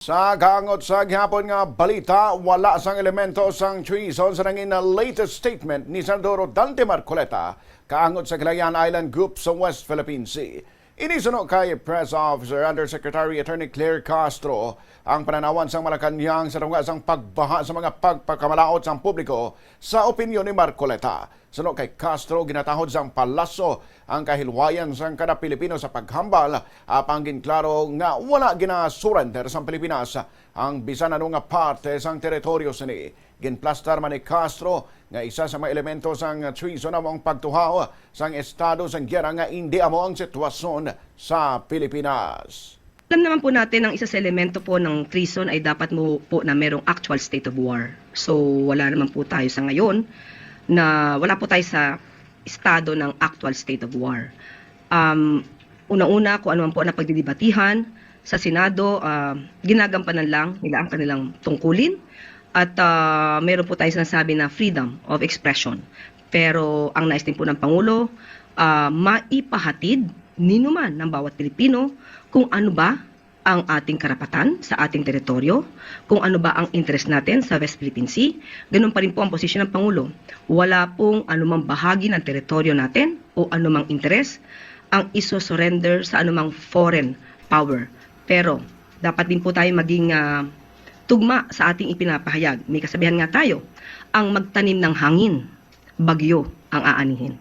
Sa kaangot sa gihapon nga balita, wala sang elemento sang treason sa nangin na latest statement ni Senador Dante Marcoleta kaangot sa Calayan Island Group sa West Philippine Sea. Inisunod kay Press Officer Undersecretary Attorney Claire Castro ang pananawan sang Malacanang sa tunga sang pagbaha sa mga pagpakamalaot sang publiko sa opinyon ni Marcoleta. Sunod kay Castro, ginatahod sang palaso ang kahilwayan sang kada Pilipino sa paghambal apang ginklaro nga wala ginasurrender sang Pilipinas ang bisan ano nga parte sang teritoryo sini. Ginplastar man ni Castro nga isa sa mga elemento sang treason amo ang pagtuhaw sang estado sang giyera nga hindi amo ang sitwasyon sa Pilipinas. Alam naman po natin ang isa sa elemento po ng treason ay dapat mo po na merong actual state of war. So wala naman po tayo sa ngayon na wala po tayo sa estado ng actual state of war. Una-una kung ano man po na pagdidibatihan sa Senado, ginagampanan lang nila ang kanilang tungkulin at meron po tayo sinasabi na freedom of expression. Pero ang nais din po ng Pangulo, maipahatid ninuman ng bawat Pilipino kung ano ba ang ating karapatan sa ating teritoryo, kung ano ba ang interest natin sa West Philippine Sea. Ganun pa rin po ang posisyon ng Pangulo. Wala pong anumang bahagi ng teritoryo natin o anumang interest ang iso-surrender sa anumang foreign power. Pero dapat din po tayo maging tugma sa ating ipinapahayag. May kasabihan nga tayo, ang magtanim ng hangin, bagyo ang aanihin.